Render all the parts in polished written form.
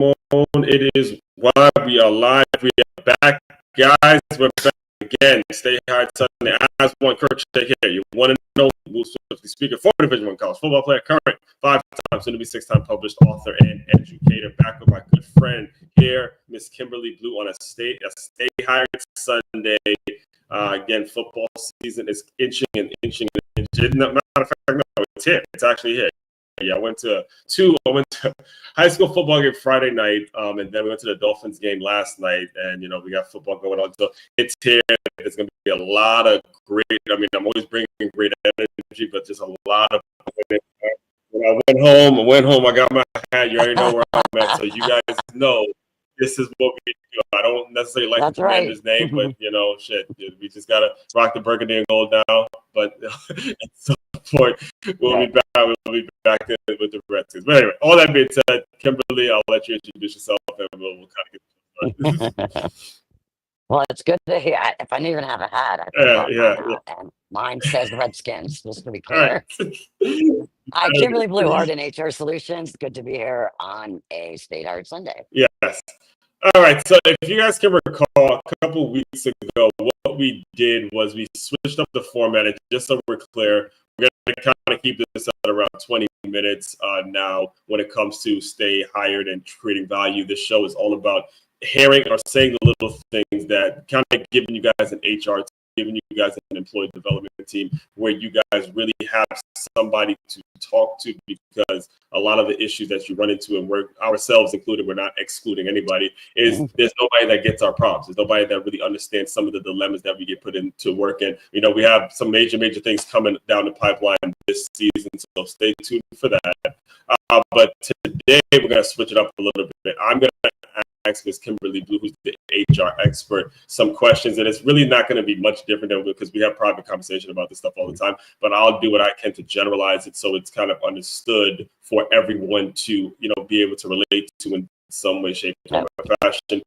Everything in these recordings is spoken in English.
Ramon. It is why we are live. We are back, guys. We're back again. Stay high Sunday. As one Kirk Shake here. You want to know Will Swiftly speaker, former Division One college football player, current 5-time, soon to be 6-time published author and educator. Back with my good friend here, Miss Kimberly Blue, on a Stay High Sunday. Again, football season is inching and inching and inching. Matter of fact, no, it's here. It's actually here. Yeah, I went to high school football game Friday night, and then we went to the Dolphins game last night, and we got football going on. So it's here. It's going to be a lot of great. I mean, I'm always bringing great energy, but just a lot of. When I went home. I got my hat. You already know where I'm at, so you guys know this is what we do. I don't necessarily like the commander's name, but shit, we just gotta rock the burgundy and gold now. But at some point, we'll be back with the Redskins. But anyway, all that being said, Kimberly, I'll let you introduce yourself, and we'll kind of get started. Well, it's good to hear. If I didn't even have a hat, and mine says Redskins, just to be clear. Hi, Kimberly Blue, Art and HR Solutions. Good to be here on a State Art Sunday. Yes. All right. So if you guys can recall, a couple of weeks ago, what we did was we switched up the format. And just so we're clear, we're going to kind of keep this at around 20 minutes now when it comes to stay hired and creating value. This show is all about hearing or saying the little things that kind of giving you guys an HR, giving you guys an employee development team where you guys really have somebody to talk to, because a lot of the issues that you run into, and we're ourselves included, we're not excluding anybody, is there's nobody that gets our problems. There's nobody that really understands some of the dilemmas that we get put into work. And, we have some major things coming down the pipeline this season, so stay tuned for that. But today we're going to switch it up a little bit. I'm going to ask Ms. Kimberly Blue, who's the HR expert, some questions, and it's really not going to be much different than because we have private conversation about this stuff all the time, but I'll do what I can to generalize it so it's kind of understood for everyone to, be able to relate to in some way, shape, or fashion.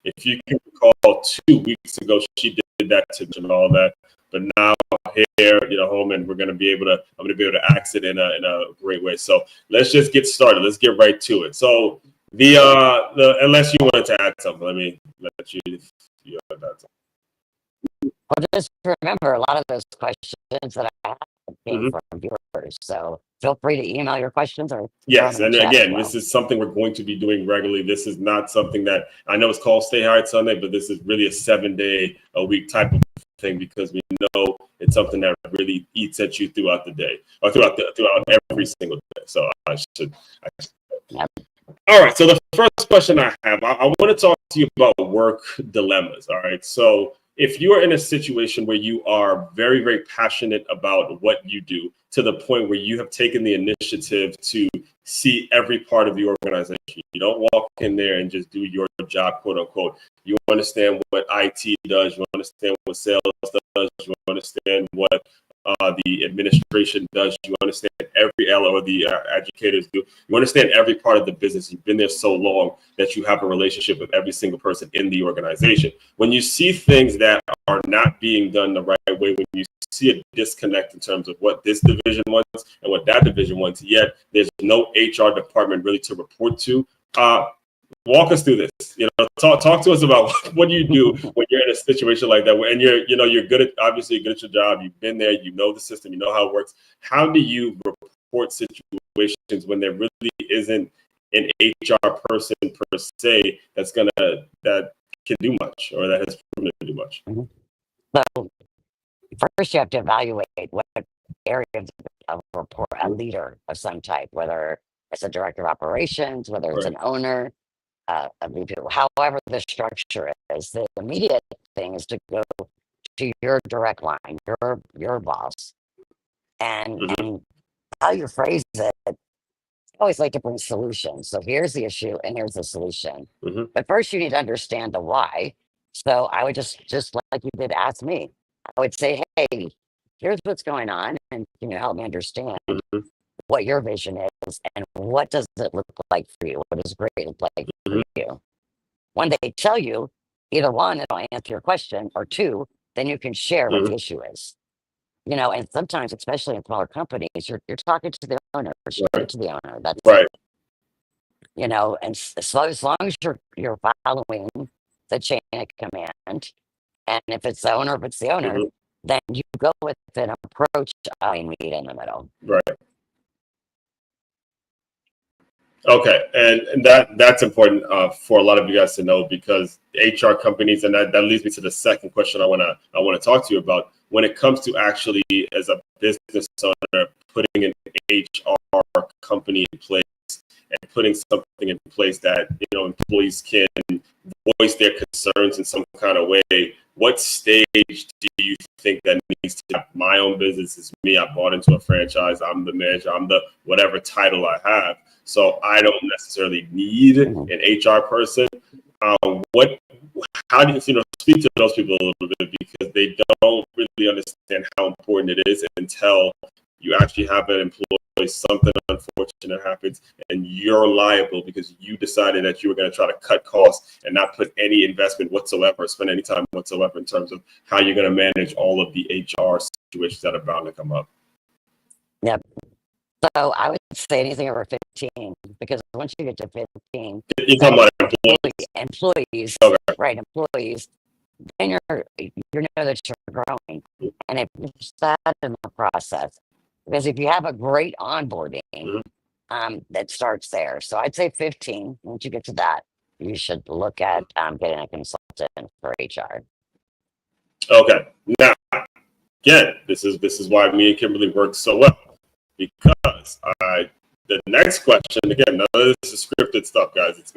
If you can recall, 2 weeks ago, she did that to and all that, but now here, home, and I'm going to be able to ask it in a great way. So let's just get started. Let's get right to it. So the unless you wanted to add something, let me let you add something. Well, just remember, a lot of those questions that I have came from viewers, so feel free to email your questions or yes. And again, this is something we're going to be doing regularly. This is not something that I know it's called Stay Hired Sunday, but this is really a 7-day-a-week type of thing, because we know it's something that really eats at you throughout the day or throughout every single day. So I should. All right. So the first question I have, I want to talk to you about work dilemmas. All right. So if you are in a situation where you are very, very passionate about what you do, to the point where you have taken the initiative to see every part of the organization, you don't walk in there and just do your job, quote unquote. You understand what IT does. You understand what sales does. You understand what the administration does. You understand every or the educators do. You understand every part of the business. You've been there so long that you have a relationship with every single person in the organization. When you see things that are not being done the right way, when you see a disconnect in terms of what this division wants and what that division wants, yet there's no HR department really to report to. Walk us through this. Talk to us about what do you do when you're in a situation like that, and you're good at obviously good at your job. You've been there. You know the system. You know how it works. How do you report situations when there really isn't an HR person per se that can do much or that has proven to do much? So first, you have to evaluate what area of report a leader of some type, whether it's a director of operations, whether it's an owner. However the structure is, the immediate thing is to go to your direct line, your boss, and how you phrase it. I always like to bring solutions. So here's the issue, and here's the solution. But first, you need to understand the why. So I would just like you did ask me, I would say, hey, here's what's going on, and can you help me understand what your vision is, and what does it look like for you? What does great look like for you? When they tell you, either one, it'll answer your question, or two, then you can share what the issue is. And sometimes, especially in smaller companies, you're talking to the owner, to the owner. That's right. you know, and so as long as you're following the chain of command, and if it's the owner, if it's the owner, then you go with an approach of meet in the middle. Right. Okay, and that's important for a lot of you guys to know, because HR companies, and that leads me to the second question I wanna talk to you about. When it comes to actually, as a business owner, putting an HR company in place and putting something in place that, you know, employees can voice their concerns in some kind of way, what stage do you think that needs to have? My own business is me. I bought into a franchise. I'm the manager. I'm the whatever title I have. So I don't necessarily need an HR person. How do you speak to those people a little bit, because they don't really understand how important it is until you actually have an employee, something unfortunate happens, and you're liable because you decided that you were going to try to cut costs and not put any investment whatsoever, spend any time whatsoever in terms of how you're going to manage all of the HR situations that are bound to come up. Yep. So I would say anything over 15, because once you get to 15, you're talking about employees, okay. Right? Employees, then you know that you're growing, and if you start in the process, because if you have a great onboarding, that starts there. So I'd say 15. Once you get to that, you should look at getting a consultant for HR. Okay. Now, again, this is why me and Kimberly work so well, because the next question, again, none of this is scripted stuff, guys. It's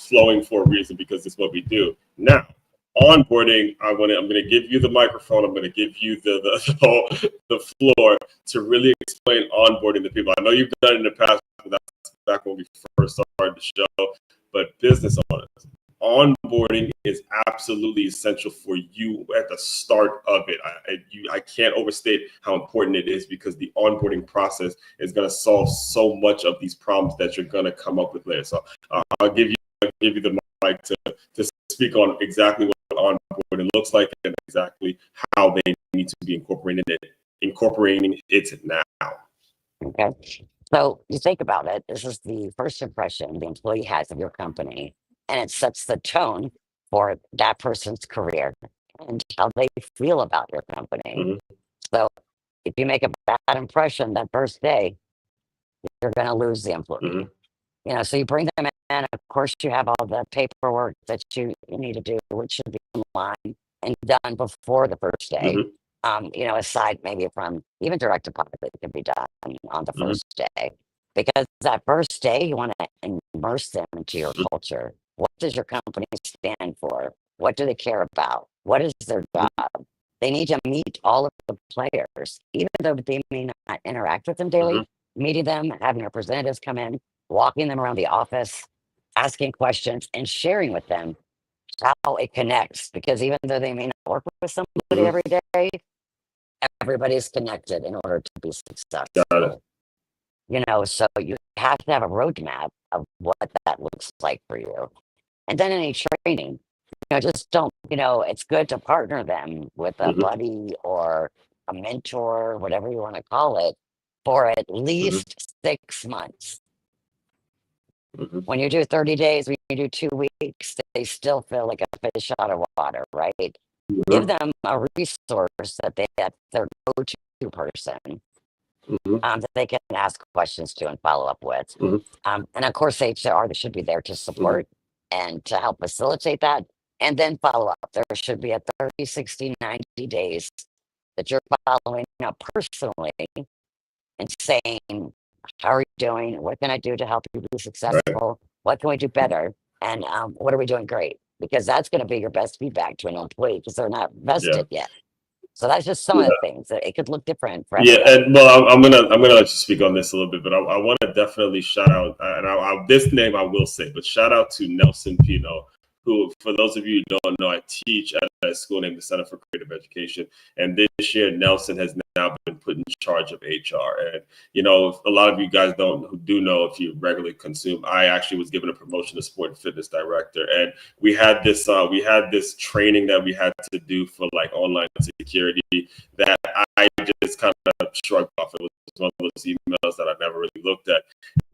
flowing for a reason, because it's what we do. Now, onboarding, I'm gonna give you the microphone. I'm gonna give you the floor to really explain onboarding to people. I know you've done it in the past, but that's back when we first started the show. But business owners, onboarding is absolutely essential for you at the start of it. I can't overstate how important it is, because the onboarding process is going to solve so much of these problems that you're going to come up with later. So I'll give you the mic to speak on exactly what onboarding looks like and exactly how they need to be incorporating it now. Okay. So you think about it, this is the first impression the employee has of your company, and it sets the tone for that person's career and how they feel about your company. So if you make a bad impression that first day, you're going to lose the employee. You know, so you bring them in. Of course, you have all the paperwork that you need to do, which should be online and done before the first day. You know, aside maybe from even direct deposit can be done on the first day, because that first day you want to immerse them into your culture. What does your company stand for? What do they care about? What is their job? They need to meet all of the players, even though they may not interact with them daily. Meeting them, having representatives come in, walking them around the office, asking questions, and sharing with them how it connects. Because even though they may not work with somebody every day, everybody's connected in order to be successful. You know, so you have to have a roadmap of what that looks like for you. And then any training, you know, just don't, you know, it's good to partner them with a buddy or a mentor, whatever you want to call it, for at least 6 months. When you do 30 days, when you do 2 weeks, they still feel like a fish out of water, right? Give them a resource that that's their go-to person that they can ask questions to and follow up with. And of course, HR, they should be there to support and to help facilitate that, and then follow up. There should be a 30, 60, 90 days that you're following up personally and saying, how are you doing? What can I do to help you be successful? What can we do better? And what are we doing great? Because that's going to be your best feedback to an employee, because they're not vested yet. So that's just some of the things that it could look different for everybody. And well, I'm gonna let you speak on this a little bit, but I want to definitely shout out, and this name I will say, but shout out to Nelson Pino, who, for those of you who don't know, I teach at a school named the Center for Creative Education, and this year Nelson has now been put in charge of HR. And you know, a lot of you guys do know, if you regularly consume, I actually was given a promotion to sport and fitness director, and we had this training that we had to do for like online security that I just kind of shrugged off. It was one of those emails that I never really looked at.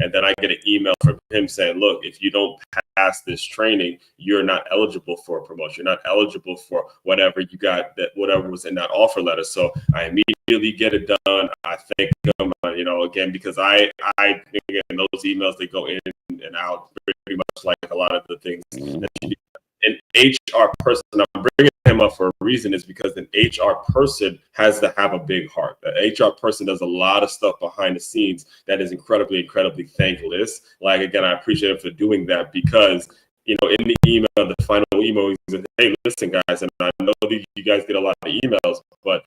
And then I get an email from him saying, look, if you don't pass this training, you're not eligible for a promotion. You're not eligible for whatever you got, that whatever was in that offer letter. So I immediately get it done. I thank him, again, because again, those emails, they go in and out pretty much like a lot of the things that you do. An HR person, I'm bringing him up for a reason, is because an HR person has to have a big heart. An HR person does a lot of stuff behind the scenes that is incredibly, incredibly thankless. Like, again, I appreciate him for doing that because, in the email, the final email, he said, hey, listen, guys, and I know that you guys get a lot of emails, but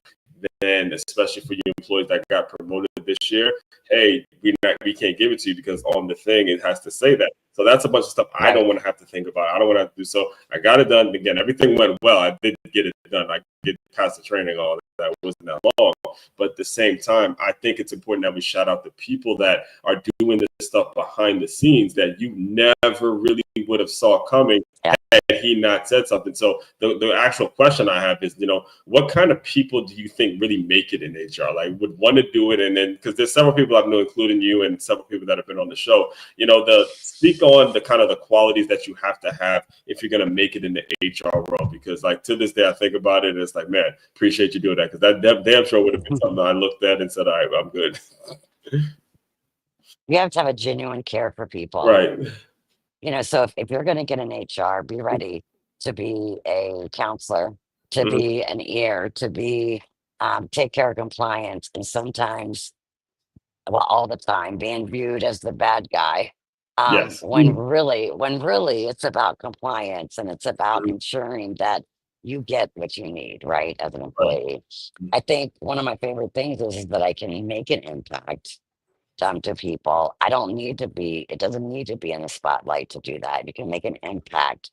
then especially for you employees that got promoted this year, hey, we can't give it to you because on the thing it has to say that. So that's a bunch of stuff I don't want to have to think about. I don't want to have to do. So I got it done. Again, everything went well. I did get it done. I did pass the training, all that wasn't that long. But at the same time, I think it's important that we shout out the people that are doing this stuff behind the scenes that you never really would have saw coming had he not said something. So the actual question I have is, what kind of people do you think really make it in HR? Like, would want to do it? And then, because there's several people I've known, including you and several people that have been on the show, speak on the kind of the qualities that you have to have if you're going to make it in the HR world. Because like to this day, I think about it and it's like, man, appreciate you doing that. Because that damn sure would have been something I looked at and said, all right, I'm good. You have to have a genuine care for people. Right. So if you're going to get an HR, be ready to be a counselor, to be an ear, to be take care of compliance, and sometimes, well, all the time, being viewed as the bad guy. Yes. When really it's about compliance and it's about ensuring that you get what you need, right, as an employee. I think one of my favorite things is that I can make an impact to people. It doesn't need to be in the spotlight to do that. You can make an impact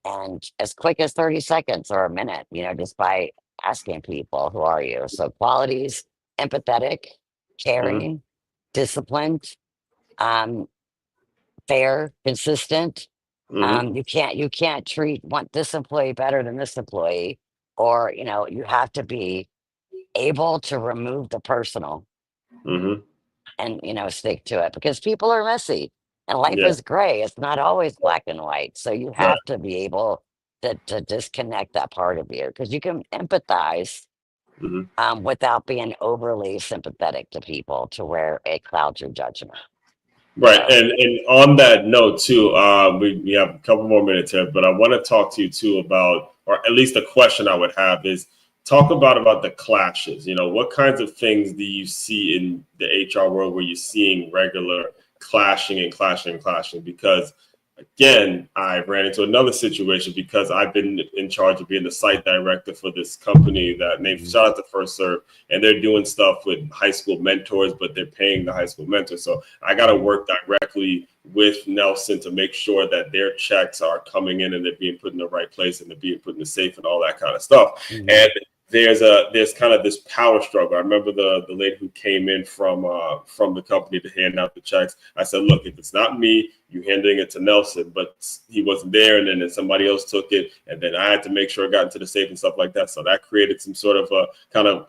and as quick as 30 seconds or a minute, just by asking people, who are you? So qualities: empathetic, caring, disciplined, um, fair, consistent. You can't want this employee better than this employee, or you have to be able to remove the personal and stick to it, because people are messy and life Yeah. is gray. It's not always black and white. So you Right. have to be able to disconnect that part of you, because you can empathize without being overly sympathetic to people to where it clouds your judgment. Right. So And on that note too, we have a couple more minutes here, but I want to talk to you too about, or at least the question I would have is, talk about the clashes. What kinds of things do you see in the HR world where you're seeing regular clashing and clashing and clashing? Because again, I ran into another situation because I've been in charge of being the site director for this company that named shout out to First Serve, and they're doing stuff with high school mentors, but they're paying the high school mentors. So I got to work directly with Nelson to make sure that their checks are coming in and they're being put in the right place and they're being put in the safe and all that kind of stuff. And there's kind of this power struggle. I remember the lady who came in from the company to hand out the checks. I said, look, if it's not me, you handing it to Nelson, but he wasn't there, and then somebody else took it, and then I had to make sure it got into the safe and stuff like that. So that created some sort of a kind of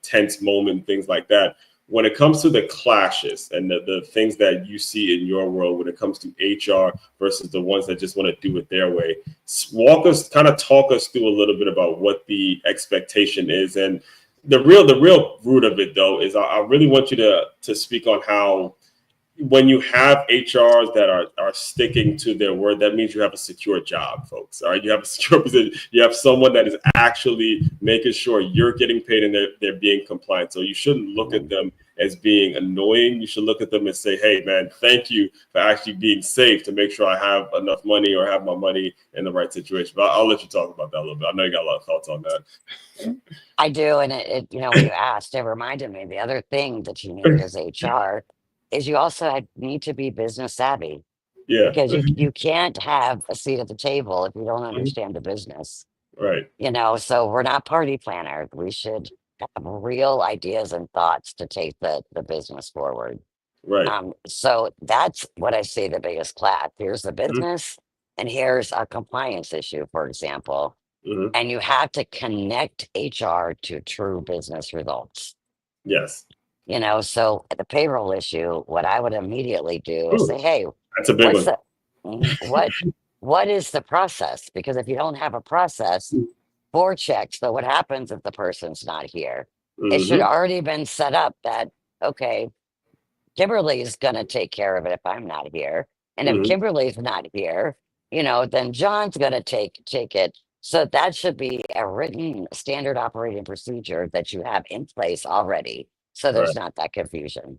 tense moment, things like that. When it comes to the clashes and the things that you see in your world when it comes to HR versus the ones that just want to do it their way, talk us through a little bit about what the expectation is. And the real root of it, though, is I really want you to speak on how, when you have HRs that are sticking to their word, that means you have a secure job, folks. All right, you have a secure position. You have someone that is actually making sure you're getting paid and they're being compliant. So you shouldn't look at them as being annoying. You should look at them and say, hey, man, thank you for actually being safe to make sure I have enough money or have my money in the right situation. But I'll let you talk about that a little bit. I know you got a lot of thoughts on that. I do, and when you asked, it reminded me the other thing that you need as HR is you also need to be business savvy, Yeah. because you can't have a seat at the table if you don't understand the business. Right. So we're not party planners. We should have real ideas and thoughts to take the business forward. Right. So that's what I see the biggest clash. Here's the business, and here's a compliance issue, for example. And you have to connect HR to true business results. Yes. So at the payroll issue, what I would immediately do is Ooh, say, hey, that's a big what's one. the what is the process? Because if you don't have a process for checks, so what happens if the person's not here? It should Hmm. already been set up that, okay, Kimberly's gonna take care of it if I'm not here. And if Hmm. Kimberly's not here, then John's gonna take it. So that should be a written standard operating procedure that you have in place already. So Right. there's not that confusion.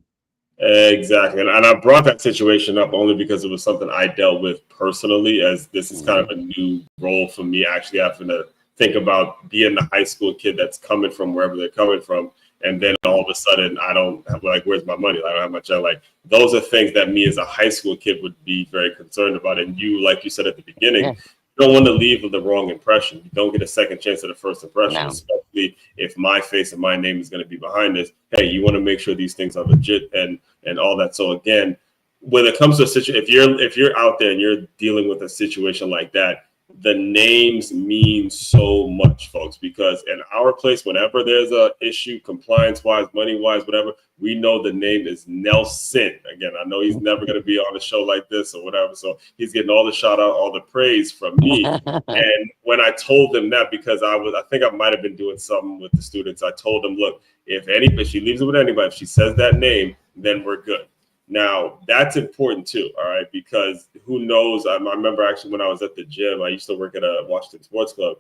Exactly. And I brought that situation up only because it was something I dealt with personally, as this is kind of Mhm. a new role for me, actually having to think about being the high school kid that's coming from wherever they're coming from. And then all of a sudden, I don't have, like, where's my money? I don't have much. Like, those are things that me as a high school kid would be very concerned about. And you, like you said at the beginning, Yeah, you don't want to leave with the wrong impression. You don't get a second chance at a first impression, no. especially if my face and my name is going to be behind this. Hey, you want to make sure these things are legit and all that. So again, when it comes to a situation, if you're out there and you're dealing with a situation like that, the names mean so much, folks, because in our place, whenever there's a issue, compliance wise, money wise, whatever, we know the name is Nelson. Again, I know he's never going to be on a show like this or whatever, so he's getting all the shout out, all the praise from me. And when I told them that, because I think I might have been doing something with the students, I told them, look, if she leaves it with anybody, if she says that name, then we're good. Now that's important too, all right, because who knows? I remember actually when I was at the gym, I used to work at a Washington Sports Club.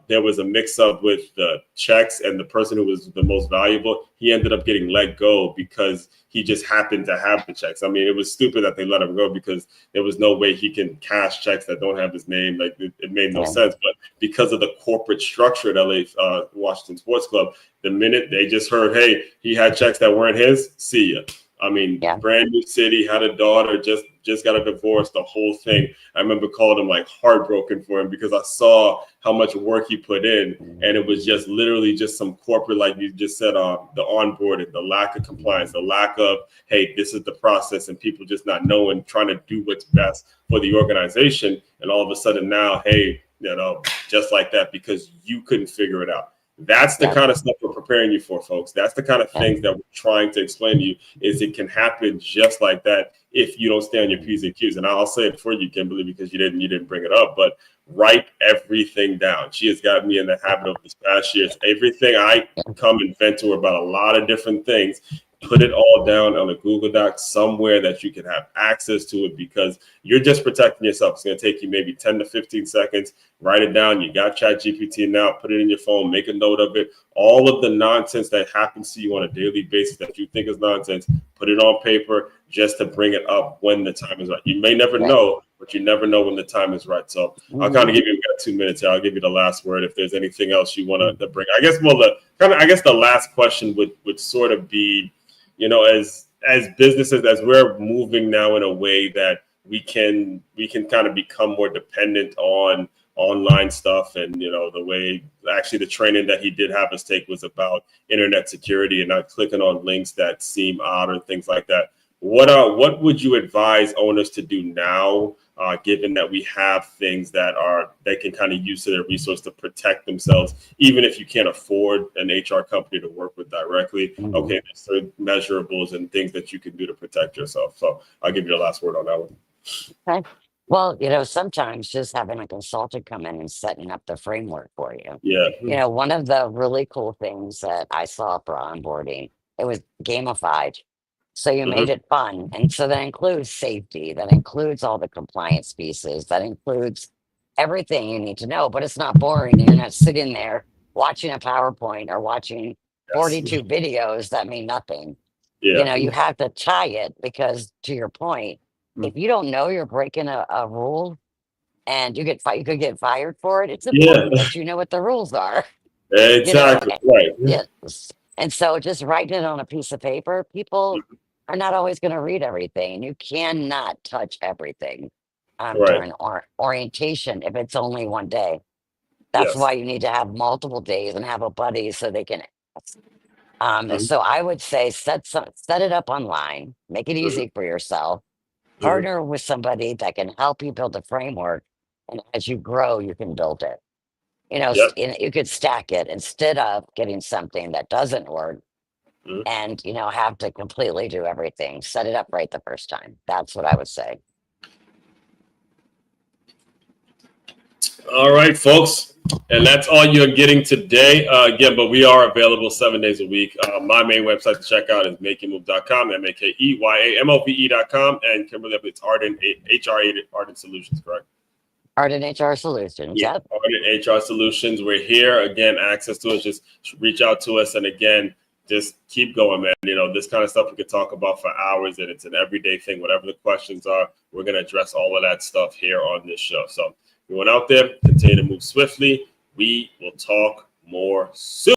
There was a mix-up with the checks, and the person who was the most valuable, he ended up getting let go because he just happened to have the checks. I mean, it was stupid that they let him go because there was no way he can cash checks that don't have his name. Like it made no Yeah, sense. But because of the corporate structure at LA Washington Sports Club, the minute they just heard, hey, he had checks that weren't his, see ya. I mean, yeah, brand new city, had a daughter, just got a divorce, the whole thing. I remember calling him like heartbroken for him because I saw how much work he put in, and it was just literally just some corporate, like you just said, the onboarding, the lack of compliance, the lack of, hey, this is the process, and people just not knowing, trying to do what's best for the organization, and all of a sudden now, hey, just like that because you couldn't figure it out. That's the yeah, kind of stuff we're preparing you for, folks. That's the kind of yeah. things that we're trying to explain to you is it can happen just like that if you don't stay on your P's and Q's. And I'll say it for you, Kimberly, because you didn't bring it up, but write everything down. She has got me in the habit of this past years. Everything I come and vent to her about a lot of different things, put it all down on a Google Doc somewhere that you can have access to it because you're just protecting yourself. It's going to take you maybe 10 to 15 seconds. Write it down. You got Chat GPT now. Put it in your phone. Make a note of it. All of the nonsense that happens to you on a daily basis that you think is nonsense, put it on paper just to bring it up when the time is right. You may never Right. know, but you never know when the time is right. So I'll kind of Mhm. give you, we got 2 minutes here. I'll give you the last word. If there's anything else you want to bring, I guess. Well, I guess the last question would sort of be, as businesses, as we're moving now in a way that we can kind of become more dependent on online stuff, and the way actually the training that he did have us take was about internet security and not clicking on links that seem odd or things like that. What would you advise owners to do now, given that we have things that they can kind of use to their resource to protect themselves, even if you can't afford an HR company to work with directly? Mhm. Okay, there's certain measurables and things that you can do to protect yourself. So I'll give you the last word on that one. Okay. Well, sometimes just having a consultant come in and setting up the framework for you. Yeah. One of the really cool things that I saw for onboarding, it was gamified. So you Hmm. made it fun. And so that includes safety, that includes all the compliance pieces, that includes everything you need to know, but it's not boring. And you're not sitting there watching a PowerPoint or watching Yes. 42 videos that mean nothing. Yeah. You have to tie it because, to your point, if you don't know you're breaking a rule and you could get fired for it, it's Yeah. important that you know what the rules are. You know, Exactly. a- Right. yes. And so just writing it on a piece of paper, people are not always going to read everything. You cannot touch everything Right. during orientation if it's only one day. That's Yes. why you need to have multiple days and have a buddy so they can. Hmm. So I would say set it up online, make it Hmm. easy for yourself, Hmm. partner with somebody that can help you build a framework, and as you grow, you can build it. Yep. You could stack it instead of getting something that doesn't work. and, have to completely do everything. Set it up right the first time. That's what I would say. All right, folks. And that's all you're getting today. Again, but we are available 7 days a week. My main website to check out is makeitmove.com, MAKEYAMOVE.com. And Kimberly, it's Ardent, Ardent Solutions, correct? Ardent HR Solutions. Yeah, Yep. Ardent HR Solutions. We're here. Again, access to us. Just reach out to us. And again, just keep going, man. This kind of stuff we could talk about for hours, and it's an everyday thing. Whatever the questions are, we're going to address all of that stuff here on this show. So we went out there, continue to move swiftly. We will talk more soon.